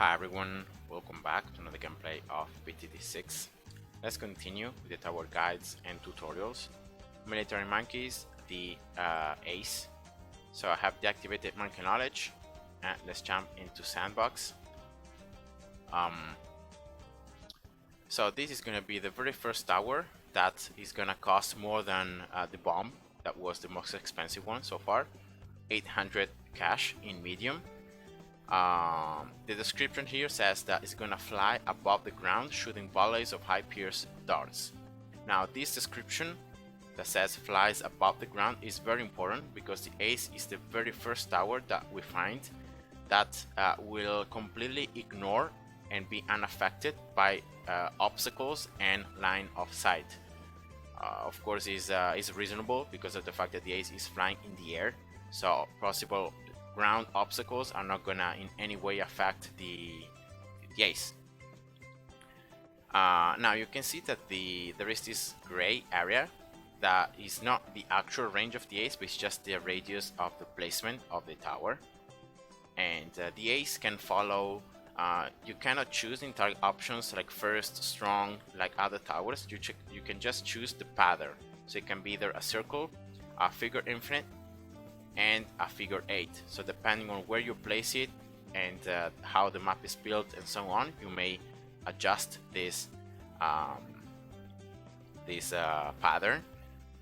Hi everyone, welcome back to another gameplay of BTD6. Let's continue with the tower guides and tutorials. Military monkeys, the ace. So I have deactivated monkey knowledge, and let's jump into Sandbox. So this is going to be the very first tower that is going to cost more than the bomb. That was the most expensive one so far. 800 cash in medium. The description here says that it's gonna fly above the ground shooting volleys of high pierce darts. Now this description that says flies above the ground is very important because the ace is the very first tower that we find that will completely ignore and be unaffected by obstacles and line of sight. Of course is reasonable because of the fact that the ace is flying in the air, so possible ground obstacles are not gonna in any way affect the ace. Now you can see that there is this gray area that is not the actual range of the ace, but it's just the radius of the placement of the tower. And the ace can follow. You cannot choose in target options like first, strong, like other towers. You can just choose the pattern. So it can be either a circle, a figure infinite, and a figure 8. So depending on where you place it and how the map is built and so on, you may adjust this pattern.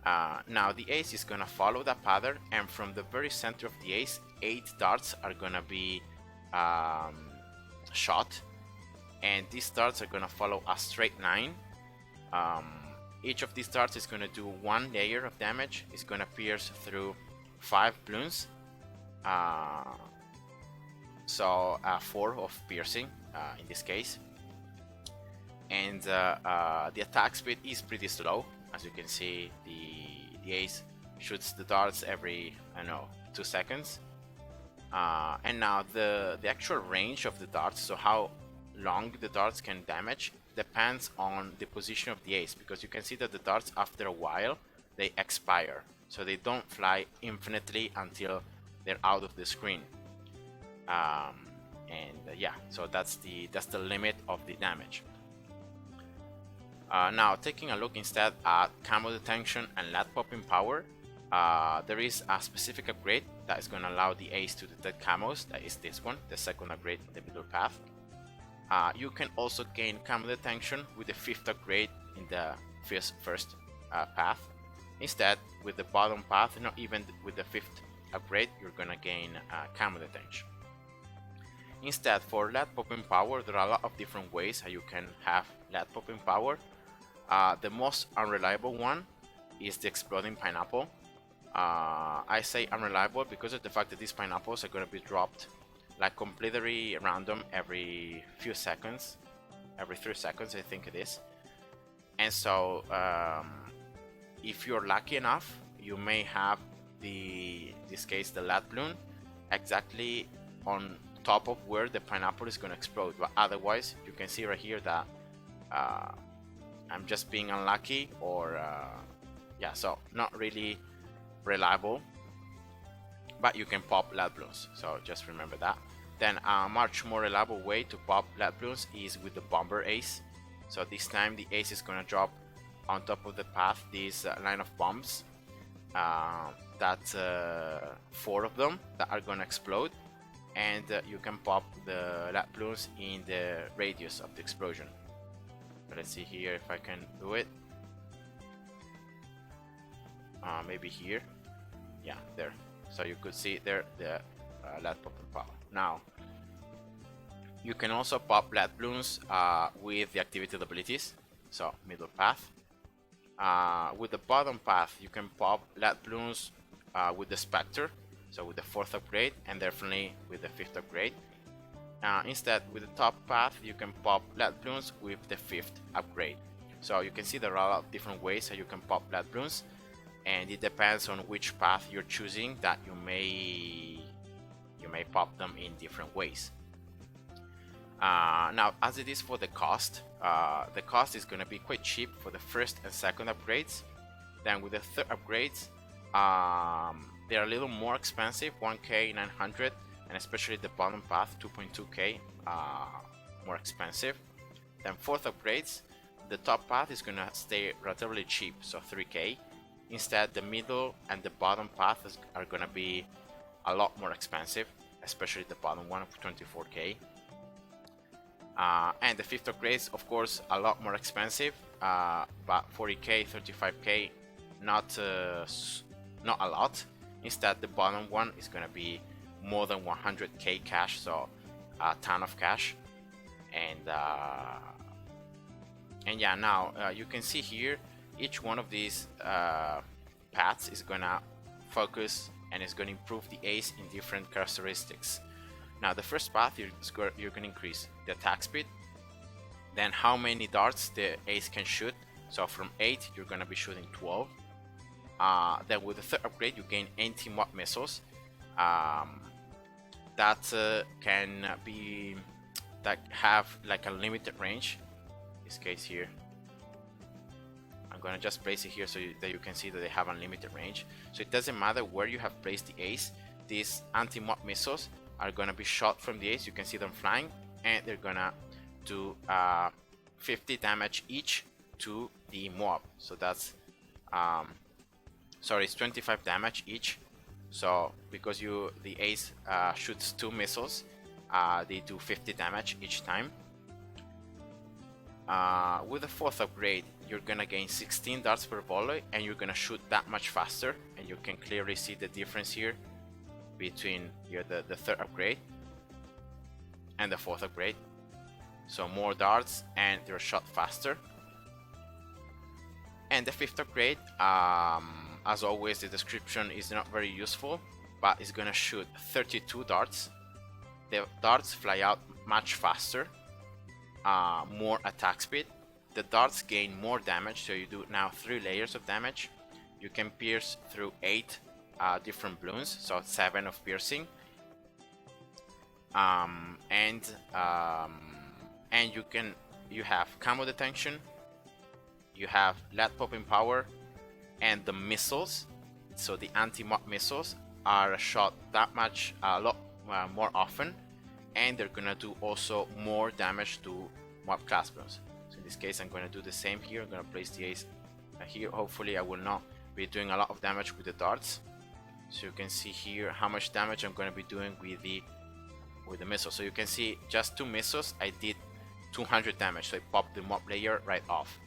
Now the ace is gonna follow that pattern, and from the very center of the ace 8 darts are gonna be shot, and these darts are gonna follow a straight line. Each of these darts is gonna do 1 layer of damage. It's gonna pierce through 5 Bloons, so 4 of piercing in this case, and the attack speed is pretty slow. As you can see, the ace shoots the darts every, I don't know, 2 seconds, and now the actual range of the darts, so how long the darts can damage, depends on the position of the ace, because you can see that the darts after a while they expire. So they don't fly infinitely until they're out of the screen, yeah, so that's the limit of the damage. Now taking a look instead at camo detection and lat popping power, there is a specific upgrade that is going to allow the ace to detect camos. That is this one, the second upgrade in the middle path. You can also gain camo detection with the 5th upgrade in the first path. Instead, with the bottom path, not even with the 5th upgrade, you're gonna gain camo detection. Instead, for lat popping power, there are a lot of different ways how you can have lat popping power. The most unreliable one is the exploding pineapple. I say unreliable because of the fact that these pineapples are gonna be dropped like completely random every few seconds, every 3 seconds I think it is. And so if you're lucky enough, you may have this case the lat bloon exactly on top of where the pineapple is going to explode, but otherwise you can see right here that I'm just being unlucky, or yeah, so not really reliable, but you can pop lat bloons, so just remember that. Then a much more reliable way to pop lat bloons is with the bomber ace. So this time the ace is going to drop on top of the path this line of bombs, that's 4 of them that are gonna explode, and you can pop the lat bloons in the radius of the explosion. So let's see here if I can do it. Maybe here, yeah, there. So you could see there the lat popping power. Now you can also pop lat bloons with the activated abilities, so middle path. With the bottom path, you can pop lat bloons with the Spectre, so with the 4th upgrade, and definitely with the 5th upgrade. Instead, with the top path, you can pop lat bloons with the 5th upgrade. So you can see there are a lot of different ways how you can pop lat bloons, and it depends on which path you're choosing that you may pop them in different ways. Now, as it is for the cost is going to be quite cheap for the 1st and 2nd upgrades. Then with the 3rd upgrades, they're a little more expensive, 1k 900 and especially the bottom path 2.2k more expensive. Then fourth upgrades, the top path is gonna stay relatively cheap, so 3k. Instead, the middle and the bottom path are gonna be a lot more expensive, especially the bottom one of 24k. And the fifth upgrade is of course a lot more expensive, but 40k, 35k, not a lot. Instead, the bottom one is gonna be more than 100k cash, so a ton of cash. And yeah, now you can see here each one of these paths is gonna focus and is gonna improve the ace in different characteristics. Now the first path, you're gonna increase the attack speed, then how many darts the ace can shoot. So from 8 you're gonna be shooting 12. Then with the third upgrade you gain anti-mob missiles that have like a limited range. In this case here, I'm gonna just place it here so that you can see that they have unlimited range. So it doesn't matter where you have placed the ace, these anti-mob missiles are gonna be shot from the ace. You can see them flying, and they're gonna do 50 damage each to the mob. So that's sorry, it's 25 damage each. So because the ace shoots 2 missiles, they do 50 damage each time. With the fourth upgrade, you're gonna gain 16 darts per volley, and you're gonna shoot that much faster. And you can clearly see the difference here between the third upgrade and the fourth upgrade. So more darts and they're shot faster. And the fifth upgrade, as always, the description is not very useful, but it's gonna shoot 32 darts. The darts fly out much faster, more attack speed. The darts gain more damage, so you do now 3 layers of damage. You can pierce through 8 different Bloons, so 7 of piercing. And you have camo detection, you have lead popping power, and the missiles. So the anti-mob missiles are shot a lot more often, and they're gonna do also more damage to mob class Bloons. So in this case, I'm gonna do the same here. I'm gonna place the ace here. Hopefully I will not be doing a lot of damage with the darts. So you can see here how much damage I'm gonna be doing with the missile. So you can see just 2 missiles, I did 200 damage. So I popped the mob layer right off.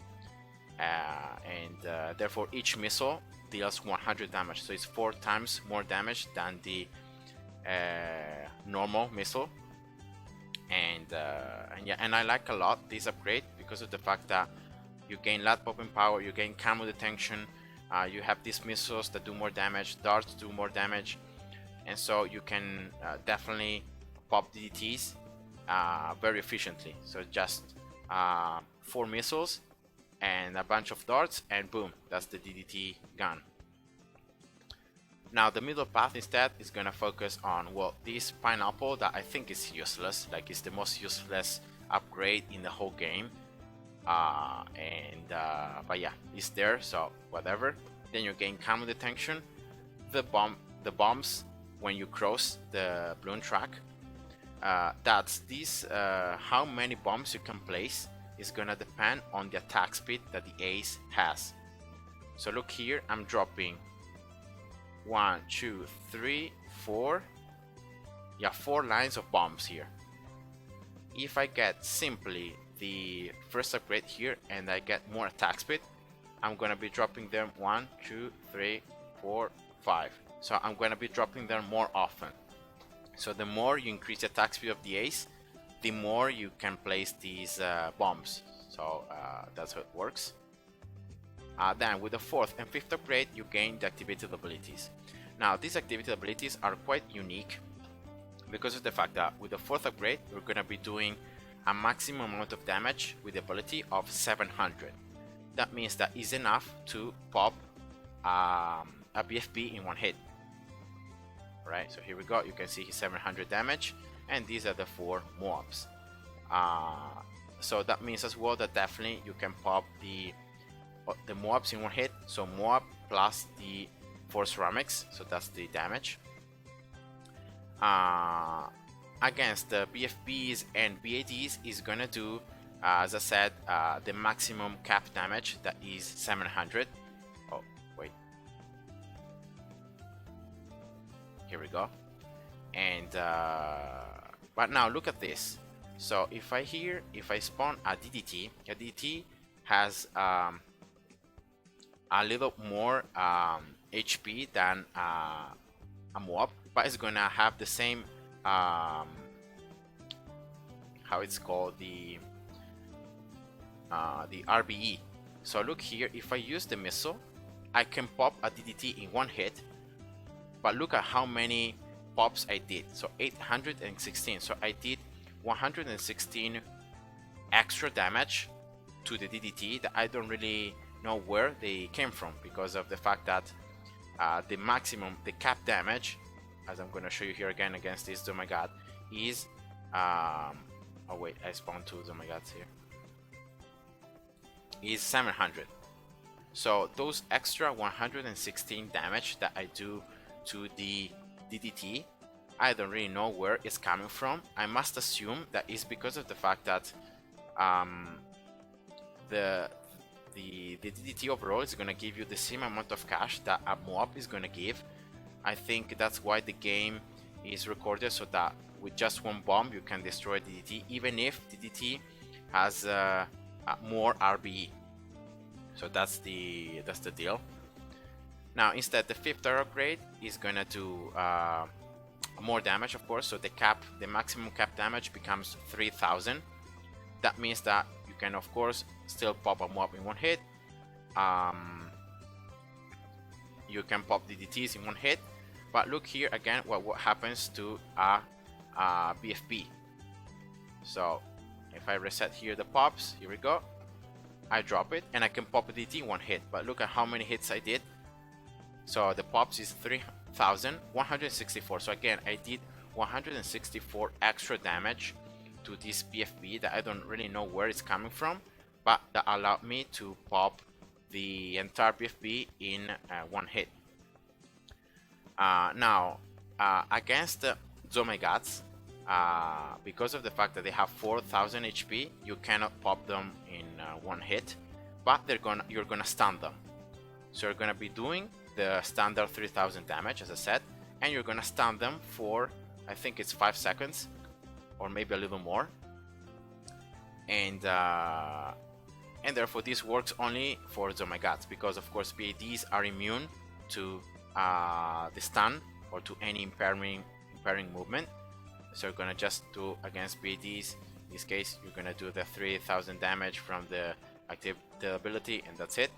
Therefore each missile deals 100 damage. So it's 4 times more damage than the normal missile. And I like a lot this upgrade because of the fact that you gain lead popping power, you gain camo detection, you have these missiles that do more damage, darts do more damage, and so you can definitely pop DDTs very efficiently. So just 4 missiles and a bunch of darts, and boom, that's the DDT gun. Now the middle path instead is gonna focus on, well, this pineapple that I think is useless, like it's the most useless upgrade in the whole game. But yeah, it's there, so whatever. Then you gain camo detection, the bombs when you cross the balloon track. That's this how many bombs you can place is gonna depend on the attack speed that the ace has. So look here, I'm dropping 1, 2, 3, 4. Yeah, 4 lines of bombs here. If I get simply the first upgrade here and I get more attack speed, I'm gonna be dropping them 1, 2, 3, 4, 5. So I'm gonna be dropping them more often. So the more you increase the attack speed of the ace, the more you can place these bombs. So that's how it works. Then with the fourth and fifth upgrade, you gain the activated abilities. Now these activated abilities are quite unique because of the fact that with the fourth upgrade, we're gonna be doing a maximum amount of damage with the ability of 700. That means that is enough to pop a BFB in one hit. Right, so here we go, you can see his 700 damage, and these are the 4 mobs. So that means as well that definitely you can pop the mobs in one hit. So mob plus the 4 ceramics, so that's the damage. against the BFBs and BADs is gonna do, as I said, the maximum cap damage, that is 700. Oh, wait. Here we go. And but now look at this. So if I spawn a DDT has a little more HP than a mob, but it's gonna have the same how it's called, the RBE. So look here, if I use the missile, I can pop a DDT in one hit, but look at how many pops I did. So 816. So I did 116 extra damage to the DDT that I don't really know where they came from, because of the fact that the maximum, the cap damage, as I'm going to show you here again against this oh my god, is oh wait, I spawned two oh my gods here, is 700. So those extra 116 damage that I do to the DDT, I don't really know where it's coming from. I must assume that it's because of the fact that the DDT overall is gonna give you the same amount of cash that a mob is gonna give. I think that's why the game is recorded, so that with just one bomb you can destroy DDT, even if DDT has more RBE. So that's the deal. Now instead, the 5th star upgrade is gonna do more damage, of course. So the maximum cap damage becomes 3000. That means that you can, of course, still pop a mob in one hit. You can pop DDTs in one hit, but look here again what happens to a BFB. So if I reset here the pops, here we go, I drop it and I can pop a DDT in one hit, but look at how many hits I did. So the pops is 3164. So again, I did 164 extra damage to this BFB that I don't really know where it's coming from, but that allowed me to pop the entire BFB in one hit. Now against the Zomegats, because of the fact that they have 4000 HP, you cannot pop them in one hit, but you're gonna stun them. So you're gonna be doing the standard 3000 damage, as I said, and you're gonna stun them for, I think it's 5 seconds, or maybe a little more. And therefore this works only for Zomegats, because of course BADs are immune to the stun or to any impairing movement. So you're gonna just do against BADs. In this case, you're gonna do the 3000 damage from the active ability, and that's it.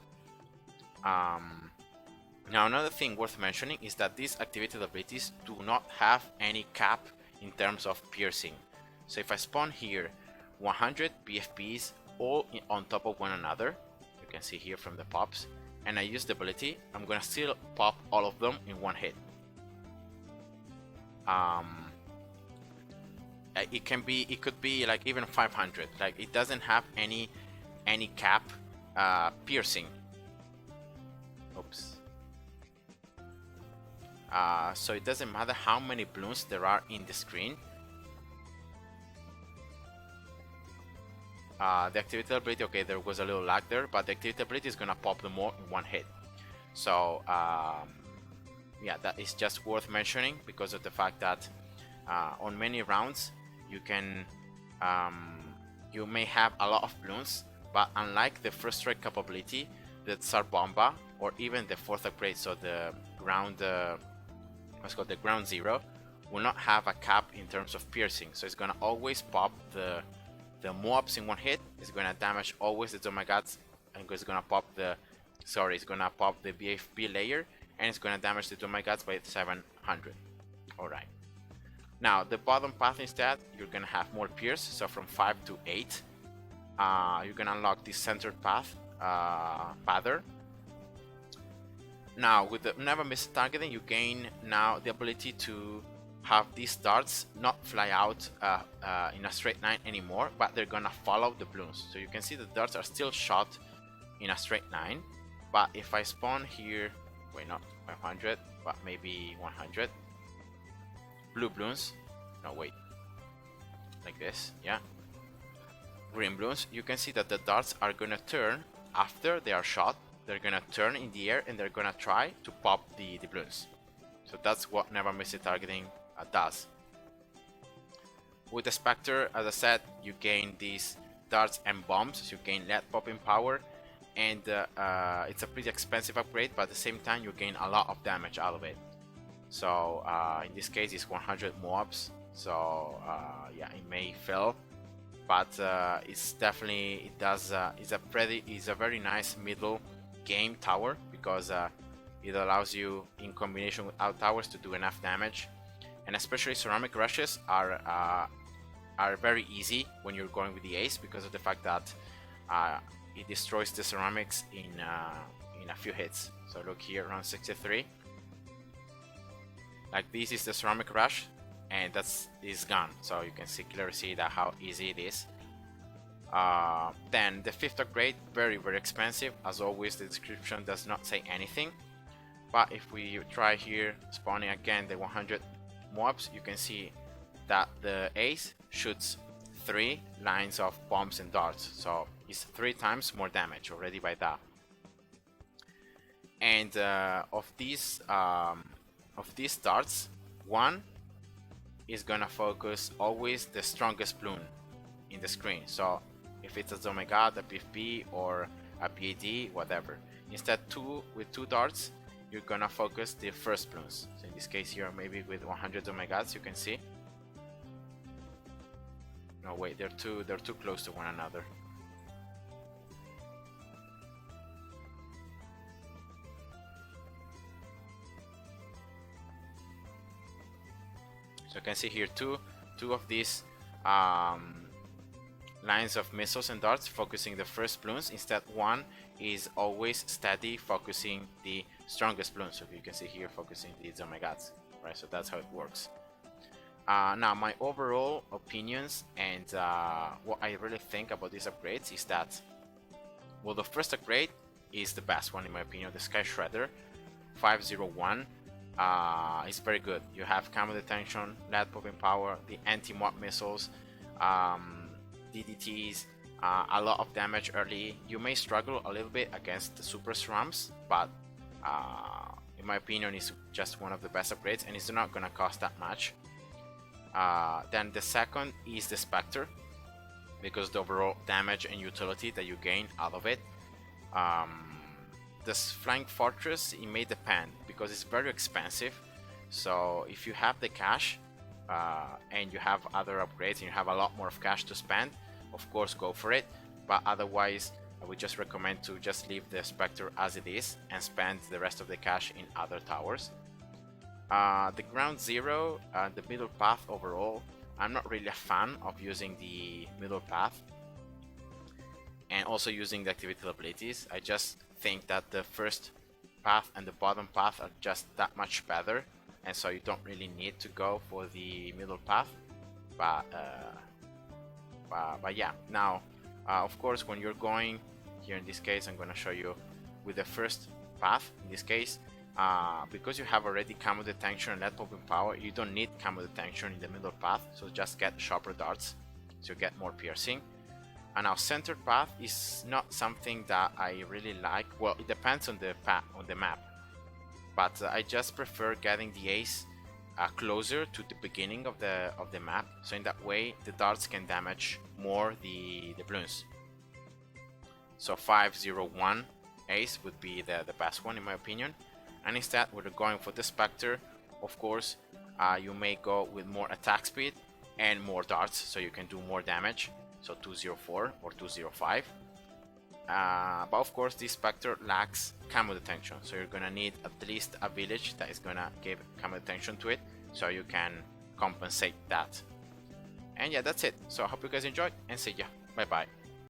Now another thing worth mentioning is that these activated abilities do not have any cap in terms of piercing. So if I spawn here 100 BFBs all on top of one another, you can see here from the pops, and I use the ability, I'm gonna still pop all of them in one hit. It could be like even 500. Like, it doesn't have any cap piercing. Oops. So it doesn't matter how many Bloons there are in the screen. The activity ability, okay, there was a little lag there, but the activity ability is gonna pop them all in one hit. So yeah, that is just worth mentioning, because of the fact that on many rounds you may have a lot of Bloons, but unlike the first strike capability, the Tsar Bomba or even the 4th upgrade, so the ground what's called the ground 0, will not have a cap in terms of piercing. So it's gonna always pop the mobs in one hit. It's gonna damage always the Zomegats, and it's gonna pop the BFB layer, and it's gonna damage the Zomegats by 700. Alright. Now the bottom path, instead, you're gonna have more pierce, so from 5 to 8. You're gonna unlock this centered path pattern. Now with the never miss targeting, you gain now the ability to have these darts not fly out in a straight line anymore, but they're gonna follow the Bloons. So you can see the darts are still shot in a straight line, but if I spawn here, wait, not 500, but maybe 100, blue Bloons, no wait, like this, yeah, green Bloons, you can see that the darts are gonna turn after they are shot. They're gonna turn in the air and they're gonna try to pop the Bloons. So that's what never miss targeting does. With the Spectre, as I said, you gain these darts and bombs, so you gain lead popping power, and it's a pretty expensive upgrade, but at the same time you gain a lot of damage out of it. So in this case it's 100 mobs, so yeah, it may fail, but it's definitely, it's a very nice middle game tower, because it allows you, in combination with out towers, to do enough damage. And especially ceramic rushes are very easy when you're going with the ace, because of the fact that it destroys the ceramics in a few hits. So look here, around 63. Like this is the ceramic rush, and is gone. So you can clearly see that how easy it is. Then the 5th upgrade, very expensive. As always, the description does not say anything. But if we try here, spawning again the 100 mobs, you can see that the ace shoots 3 lines of bombs and darts, so it's 3 times more damage already by that. And of these darts, one is gonna focus always the strongest Bloon in the screen. So if it's a Zomegad, a PFP, or a PAD, whatever. Instead, with two darts, you're gonna focus the first Bloons. So in this case here, maybe with 100 Omegads, you can see. No wait, they're too close to one another. So you can see here two of these lines of missiles and darts focusing the first Bloons. Instead, one is always steady focusing the strongest Bloons. So you can see here focusing the Omegads, right? So that's how it works. Now my overall opinions and what I really think about these upgrades is that, well, the first upgrade is the best one in my opinion. The Sky Shredder 501 is very good. You have camo detection, lead popping power, the anti-mob missiles, DDTs, a lot of damage early. You may struggle a little bit against the super SRAMs, but in my opinion it's just one of the best upgrades, and it's not gonna cost that much. Then the second is the Spectre, because the overall damage and utility that you gain out of it. This Flying Fortress, it may depend, because it's very expensive. So if you have the cash and you have other upgrades and you have a lot more of cash to spend, of course go for it. But otherwise, I would just recommend to just leave the Spectre as it is and spend the rest of the cash in other towers. The ground zero, the middle path overall, I'm not really a fan of using the middle path and also using the activated abilities. I just think that the first path and the bottom path are just that much better, and so you don't really need to go for the middle path. But yeah, now of course when you're going here, in this case I'm going to show you with the first path. In this case, because you have already camo detection and lead popping power, you don't need camo detection in the middle path, so just get sharper darts so you get more piercing. And now centered path is not something that I really like. Well, it depends on the map, but I just prefer getting the ace closer to the beginning of the map, so in that way the darts can damage more the Bloons. So 501 ace would be the best one in my opinion. And instead, we're going for the Spectre. Of course, you may go with more attack speed and more darts, so you can do more damage. So 204 or 205. But of course, this Spectre lacks camo detection, so you're gonna need at least a village that is gonna give camo detection to it, so you can compensate that. And yeah, that's it. So I hope you guys enjoyed, and see ya. Bye bye.